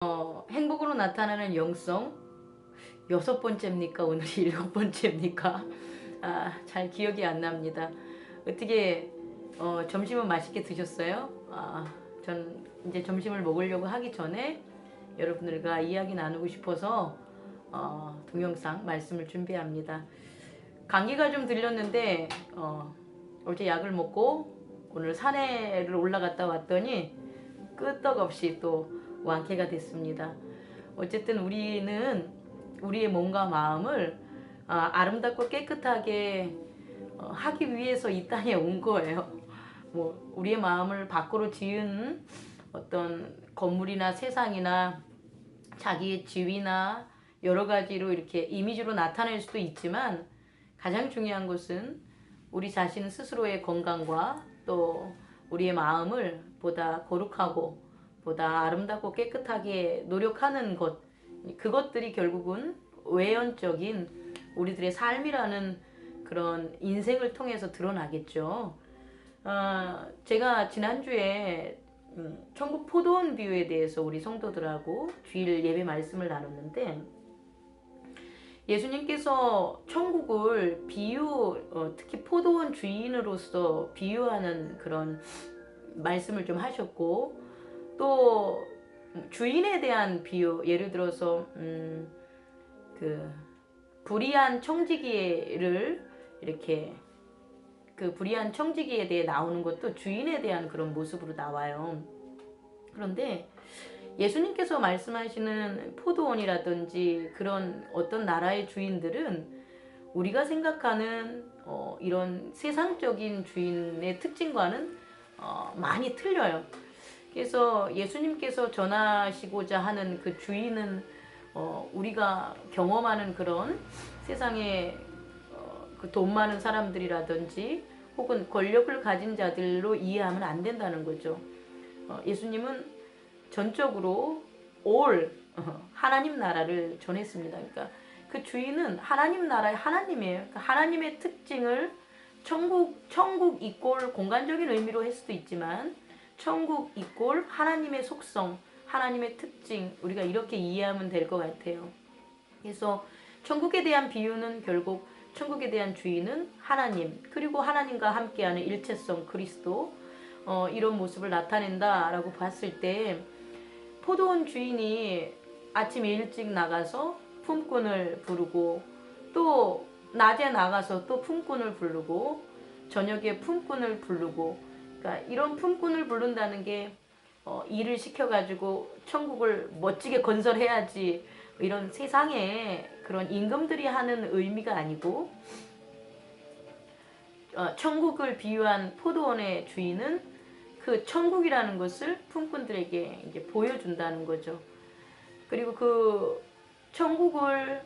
행복으로 나타나는 영성 여섯 번째입니까? 오늘이 일곱 번째입니까? 잘 기억이 안 납니다. 어떻게 점심은 맛있게 드셨어요? 전 이제 점심을 먹으려고 하기 전에 여러분들과 이야기 나누고 싶어서 동영상 말씀을 준비합니다. 감기가 좀 들렸는데 어제 약을 먹고 오늘 산에를 올라갔다 왔더니 끄떡없이 또 완쾌가 됐습니다. 어쨌든 우리는 우리의 몸과 마음을 아름답고 깨끗하게 하기 위해서 이 땅에 온 거예요. 뭐 우리의 마음을 밖으로 지은 어떤 건물이나 세상이나 자기의 지위나 여러 가지로 이렇게 이미지로 나타낼 수도 있지만 가장 중요한 것은 우리 자신 스스로의 건강과 또 우리의 마음을 보다 거룩하고 보다 아름답고 깨끗하게 노력하는 것, 그것들이 결국은 외연적인 우리들의 삶이라는 그런 인생을 통해서 드러나겠죠. 제가 지난주에 천국 포도원 비유에 대해서 우리 성도들하고 주일 예배 말씀을 나눴는데, 예수님께서 천국을 특히 포도원 주인으로서 비유하는 그런 말씀을 좀 하셨고, 또 주인에 대한 비유, 예를 들어서 그 불의한 청지기를 이렇게 그 불의한 청지기에 대해 나오는 것도 주인에 대한 그런 모습으로 나와요. 그런데 예수님께서 말씀하시는 포도원이라든지 그런 어떤 나라의 주인들은 우리가 생각하는 이런 세상적인 주인의 특징과는 많이 틀려요. 그래서 예수님께서 전하시고자 하는 그 주인은 우리가 경험하는 그런 세상에 그 돈 많은 사람들이라든지 혹은 권력을 가진 자들로 이해하면 안 된다는 거죠. 예수님은 전적으로 하나님 나라를 전했습니다. 그러니까 그 주인은 하나님 나라의 하나님이에요. 그러니까 하나님의 특징을 천국 이꼴 공간적인 의미로 할 수도 있지만 천국 이꼴 하나님의 속성, 하나님의 특징, 우리가 이렇게 이해하면 될 것 같아요. 그래서 천국에 대한 비유는 결국 천국에 대한 주인은 하나님, 그리고 하나님과 함께하는 일체성 그리스도, 이런 모습을 나타낸다라고 봤을 때, 포도원 주인이 아침에 일찍 나가서 품꾼을 부르고, 또 낮에 나가서 또 품꾼을 부르고, 저녁에 품꾼을 부르고, 그러니까 이런 품꾼을 부른다는 게 일을 시켜가지고 천국을 멋지게 건설해야지 이런 세상에 그런 임금들이 하는 의미가 아니고, 천국을 비유한 포도원의 주인은 그 천국이라는 것을 품꾼들에게 이제 보여준다는 거죠. 그리고 그 천국을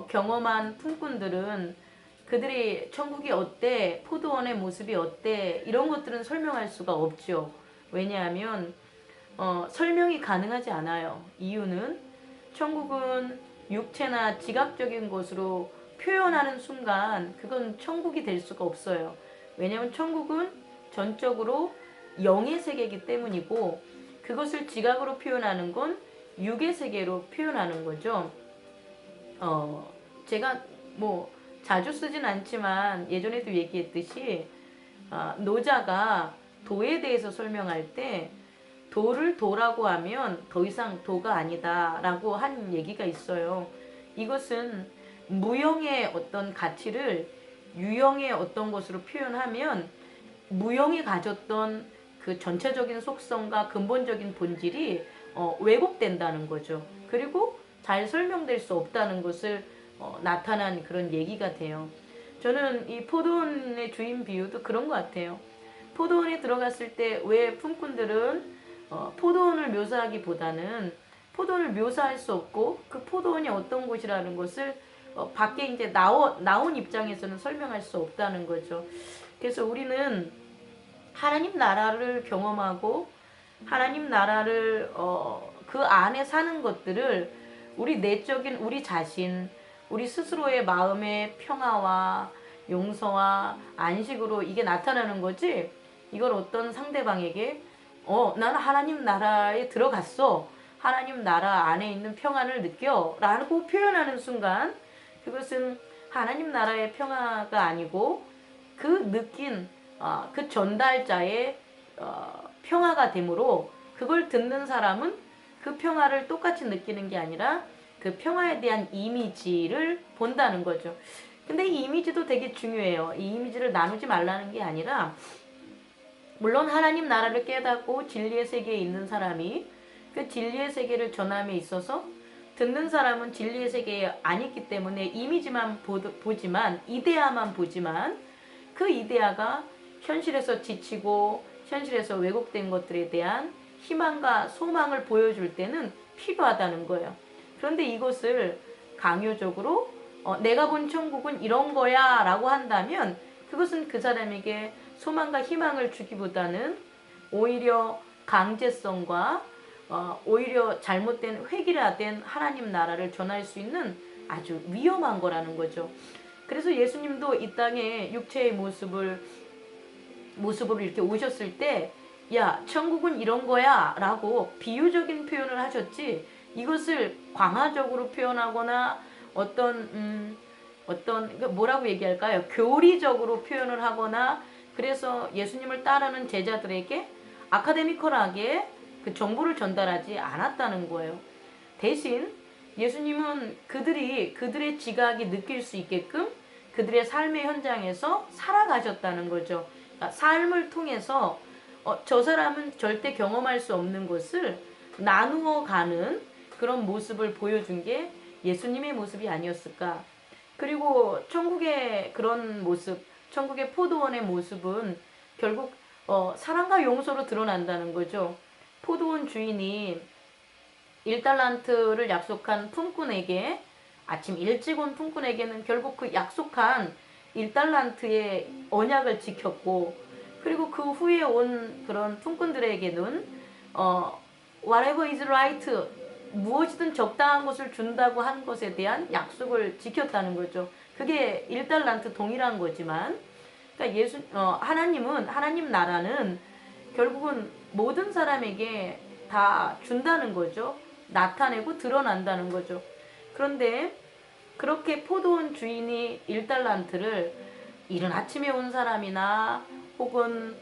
경험한 품꾼들은 그들이 천국이 어때, 포도원의 모습이 어때, 이런 것들은 설명할 수가 없죠. 왜냐하면 설명이 가능하지 않아요. 이유는 천국은 육체나 지각적인 것으로 표현하는 순간 그건 천국이 될 수가 없어요. 왜냐하면 천국은 전적으로 영의 세계이기 때문이고, 그것을 지각으로 표현하는 건 육의 세계로 표현하는 거죠. 제가 뭐 자주 쓰진 않지만 예전에도 얘기했듯이 노자가 도에 대해서 설명할 때 도를 도라고 하면 더 이상 도가 아니다 라고 한 얘기가 있어요. 이것은 무형의 어떤 가치를 유형의 어떤 것으로 표현하면 무형이 가졌던 그 전체적인 속성과 근본적인 본질이 왜곡된다는 거죠. 그리고 잘 설명될 수 없다는 것을 나타난 그런 얘기가 돼요. 저는 이 포도원의 주인 비유도 그런 것 같아요. 포도원에 들어갔을 때 왜 품꾼들은 포도원을 묘사하기보다는 포도원을 묘사할 수 없고 그 포도원이 어떤 곳이라는 것을 밖에 이제 나온 입장에서는 설명할 수 없다는 거죠. 그래서 우리는 하나님 나라를 경험하고 하나님 나라를 그 안에 사는 것들을 우리 내적인 우리 자신, 우리 스스로의 마음의 평화와 용서와 안식으로 이게 나타나는 거지, 이걸 어떤 상대방에게 나는 하나님 나라에 들어갔어, 하나님 나라 안에 있는 평안을 느껴 라고 표현하는 순간 그것은 하나님 나라의 평화가 아니고 그 느낀 그 전달자의 평화가 되므로 그걸 듣는 사람은 그 평화를 똑같이 느끼는 게 아니라 그 평화에 대한 이미지를 본다는 거죠. 근데 이 이미지도 되게 중요해요. 이 이미지를 나누지 말라는 게 아니라 물론 하나님 나라를 깨닫고 진리의 세계에 있는 사람이 그 진리의 세계를 전함에 있어서 듣는 사람은 진리의 세계에 안 있기 때문에 이미지만 보지만 이데아만 보지만 그 이데아가 현실에서 지치고 현실에서 왜곡된 것들에 대한 희망과 소망을 보여줄 때는 필요하다는 거예요. 그런데 이것을 강요적으로 내가 본 천국은 이런 거야 라고 한다면 그것은 그 사람에게 소망과 희망을 주기보다는 오히려 강제성과 오히려 잘못된 획일화된 하나님 나라를 전할 수 있는 아주 위험한 거라는 거죠. 그래서 예수님도 이 땅에 육체의 모습으로 이렇게 오셨을 때 야, 천국은 이런 거야 라고 비유적인 표현을 하셨지 이것을 광화적으로 표현하거나 어떤 뭐라고 얘기할까요? 교리적으로 표현을 하거나 그래서 예수님을 따르는 제자들에게 아카데미컬하게 그 정보를 전달하지 않았다는 거예요. 대신 예수님은 그들의 지각이 느낄 수 있게끔 그들의 삶의 현장에서 살아가셨다는 거죠. 그러니까 삶을 통해서 저 사람은 절대 경험할 수 없는 것을 나누어 가는 그런 모습을 보여준 게 예수님의 모습이 아니었을까. 그리고 천국의 그런 모습, 천국의 포도원의 모습은 결국 사랑과 용서로 드러난다는 거죠. 포도원 주인이 1달란트를 약속한 품꾼에게 아침 일찍 온 품꾼에게는 결국 그 약속한 1달란트의 언약을 지켰고 그리고 그 후에 온 그런 품꾼들에게는 whatever is right 무엇이든 적당한 것을 준다고 한 것에 대한 약속을 지켰다는 거죠. 그게 1달란트 동일한 거지만 그러니까 하나님 나라는 결국은 모든 사람에게 다 준다는 거죠. 나타내고 드러난다는 거죠. 그런데 그렇게 포도원 주인이 1달란트를 이른 아침에 온 사람이나 혹은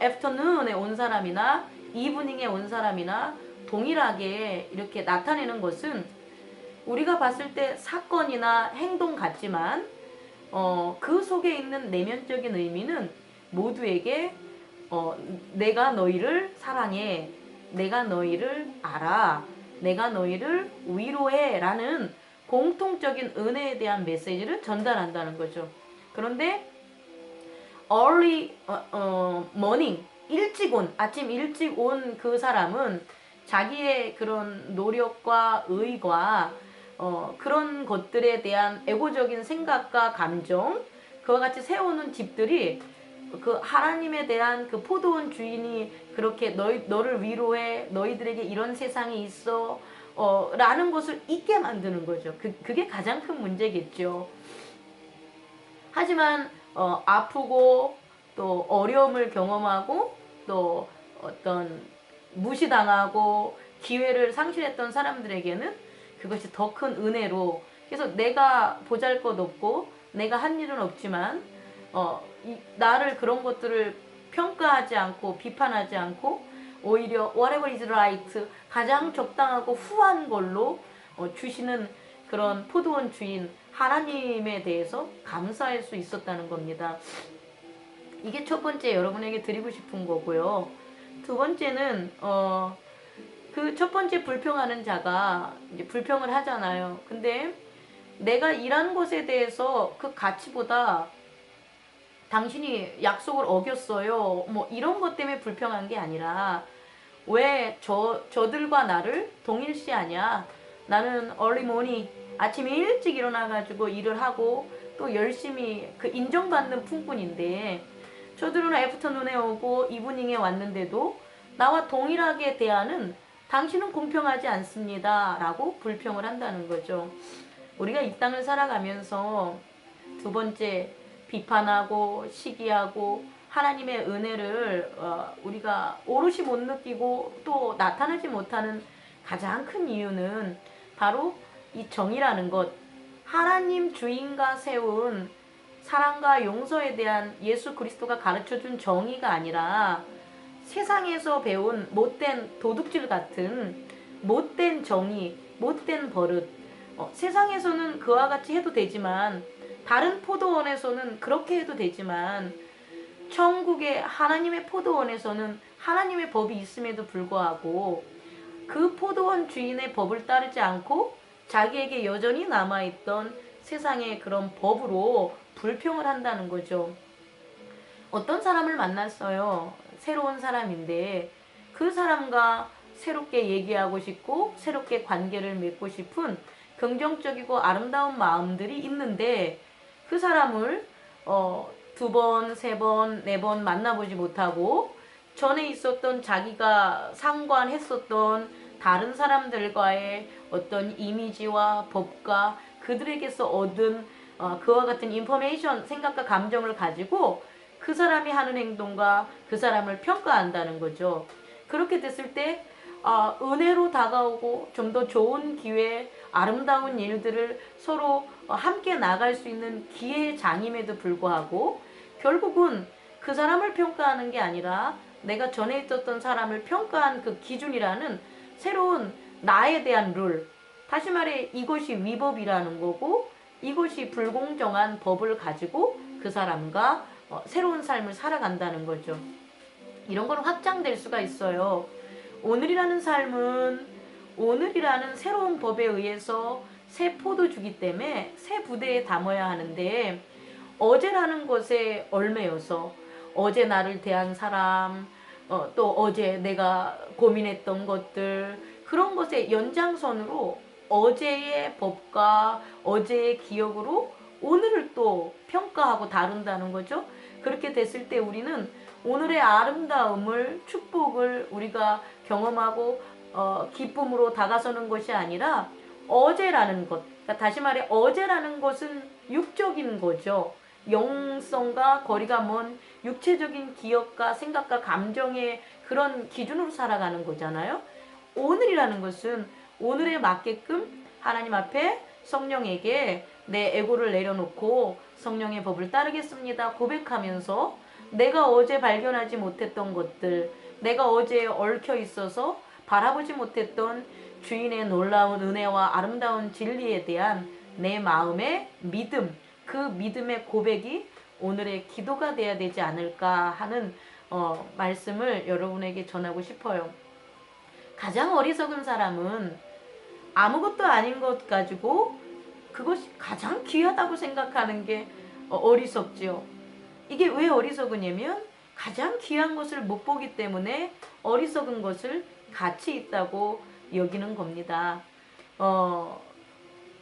애프터눈에 온 사람이나 이브닝에 온 사람이나 동일하게 이렇게 나타내는 것은 우리가 봤을 때 사건이나 행동 같지만 그 속에 있는 내면적인 의미는 모두에게 내가 너희를 사랑해, 내가 너희를 알아, 내가 너희를 위로해 라는 공통적인 은혜에 대한 메시지를 전달한다는 거죠. 그런데 early morning 아침 일찍 온 그 사람은 자기의 그런 노력과 의과 그런 것들에 대한 에고적인 생각과 감정 그와 같이 세우는 집들이 그 하나님에 대한 그 포도원 주인이 그렇게 너를 위로해 너희들에게 이런 세상이 있어 라는 것을 잊게 만드는 거죠. 그게 가장 큰 문제겠죠. 하지만 아프고 또 어려움을 경험하고 또 어떤 무시당하고 기회를 상실했던 사람들에게는 그것이 더 큰 은혜로 그래서 내가 보잘것없고 내가 한 일은 없지만 나를 그런 것들을 평가하지 않고 비판하지 않고 오히려 whatever is right 가장 적당하고 후한 걸로 주시는 그런 포도원 주인 하나님에 대해서 감사할 수 있었다는 겁니다. 이게 첫 번째 여러분에게 드리고 싶은 거고요. 두 번째는 그 첫 번째 불평하는 자가 이제 불평을 하잖아요. 근데 내가 일한 것에 대해서 그 가치보다 당신이 약속을 어겼어요. 뭐 이런 것 때문에 불평한 게 아니라 왜 저들과 나를 동일시하냐. 나는 early morning 아침에 일찍 일어나가지고 일을 하고 또 열심히 그 인정받는 품꾼인데 저들은 애프터눈에 오고 이브닝에 왔는데도 나와 동일하게 대하는 당신은 공평하지 않습니다 라고 불평을 한다는 거죠. 우리가 이 땅을 살아가면서 두 번째 비판하고 시기하고 하나님의 은혜를 우리가 오롯이 못 느끼고 또 나타나지 못하는 가장 큰 이유는 바로 이 정이라는 것, 하나님 주인과 세운 사랑과 용서에 대한 예수 그리스도가 가르쳐준 정의가 아니라 세상에서 배운 못된 도둑질 같은 못된 정의, 못된 버릇. 세상에서는 그와 같이 해도 되지만, 다른 포도원에서는 그렇게 해도 되지만, 천국의 하나님의 포도원에서는 하나님의 법이 있음에도 불구하고 그 포도원 주인의 법을 따르지 않고 자기에게 여전히 남아있던 세상의 그런 법으로 불평을 한다는 거죠. 어떤 사람을 만났어요. 새로운 사람인데 그 사람과 새롭게 얘기하고 싶고 새롭게 관계를 맺고 싶은 긍정적이고 아름다운 마음들이 있는데 그 사람을 두 번, 세 번, 네 번 만나보지 못하고 전에 있었던 자기가 상관했었던 다른 사람들과의 어떤 이미지와 법과 그들에게서 얻은 그와 같은 인포메이션, 생각과 감정을 가지고 그 사람이 하는 행동과 그 사람을 평가한다는 거죠. 그렇게 됐을 때 은혜로 다가오고 좀 더 좋은 기회, 아름다운 일들을 서로 함께 나갈 수 있는 기회의 장임에도 불구하고 결국은 그 사람을 평가하는 게 아니라 내가 전에 있었던 사람을 평가한 그 기준이라는 새로운 나에 대한 룰, 다시 말해 이것이 위법이라는 거고 이것이 불공정한 법을 가지고 그 사람과 새로운 삶을 살아간다는 거죠. 이런 건 확장될 수가 있어요. 오늘이라는 삶은 오늘이라는 새로운 법에 의해서 새 포도주기 때문에 새 부대에 담아야 하는데 어제라는 것에 얽매여서 어제 나를 대한 사람, 또 어제 내가 고민했던 것들, 그런 것의 연장선으로 어제의 법과 어제의 기억으로 오늘을 또 평가하고 다룬다는 거죠. 그렇게 됐을 때 우리는 오늘의 아름다움을, 축복을 우리가 경험하고 기쁨으로 다가서는 것이 아니라 어제라는 것, 그러니까 다시 말해 어제라는 것은 육적인 거죠. 영성과 거리가 먼 육체적인 기억과 생각과 감정의 그런 기준으로 살아가는 거잖아요. 오늘이라는 것은 오늘에 맞게끔 하나님 앞에 성령에게 내 에고를 내려놓고 성령의 법을 따르겠습니다 고백하면서 내가 어제 발견하지 못했던 것들, 내가 어제 얽혀 있어서 바라보지 못했던 주인의 놀라운 은혜와 아름다운 진리에 대한 내 마음의 믿음, 그 믿음의 고백이 오늘의 기도가 돼야 되지 않을까 하는 말씀을 여러분에게 전하고 싶어요. 가장 어리석은 사람은 아무것도 아닌 것 가지고 그것이 가장 귀하다고 생각하는 게 어리석지요. 이게 왜 어리석으냐면 가장 귀한 것을 못 보기 때문에 어리석은 것을 가치 있다고 여기는 겁니다.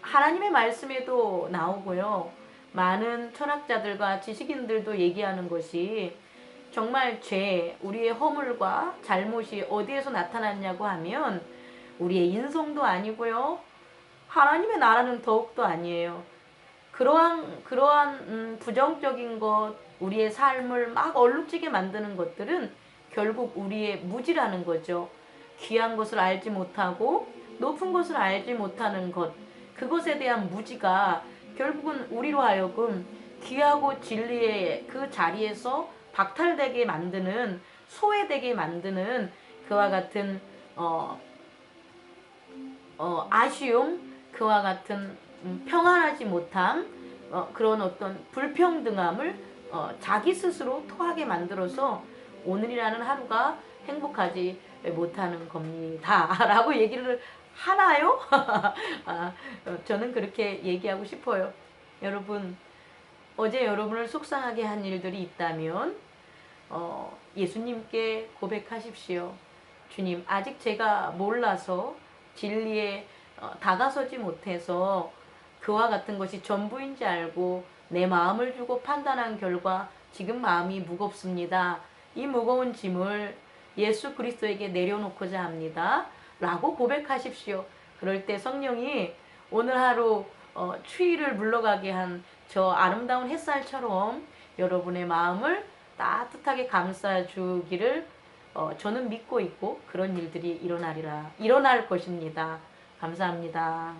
하나님의 말씀에도 나오고요. 많은 철학자들과 지식인들도 얘기하는 것이 정말 죄, 우리의 허물과 잘못이 어디에서 나타났냐고 하면 우리의 인성도 아니고요. 하나님의 나라는 더욱도 아니에요. 그러한 부정적인 것, 우리의 삶을 막 얼룩지게 만드는 것들은 결국 우리의 무지라는 거죠. 귀한 것을 알지 못하고 높은 것을 알지 못하는 것, 그것에 대한 무지가 결국은 우리로 하여금 귀하고 진리의 그 자리에서 박탈되게 만드는, 소외되게 만드는 그와 같은 아쉬움, 그와 같은 평안하지 못함, 그런 어떤 불평등함을 자기 스스로 토하게 만들어서 오늘이라는 하루가 행복하지 못하는 겁니다 라고 얘기를 하나요? 저는 그렇게 얘기하고 싶어요. 여러분, 어제 여러분을 속상하게 한 일들이 있다면 예수님께 고백하십시오. 주님, 아직 제가 몰라서 진리에 다가서지 못해서 그와 같은 것이 전부인지 알고 내 마음을 주고 판단한 결과 지금 마음이 무겁습니다. 이 무거운 짐을 예수 그리스도에게 내려놓고자 합니다 라고 고백하십시오. 그럴 때 성령이 오늘 하루 추위를 물러가게 한 저 아름다운 햇살처럼 여러분의 마음을 따뜻하게 감싸주기를 저는 믿고 있고 그런 일들이 일어날 것입니다. 감사합니다.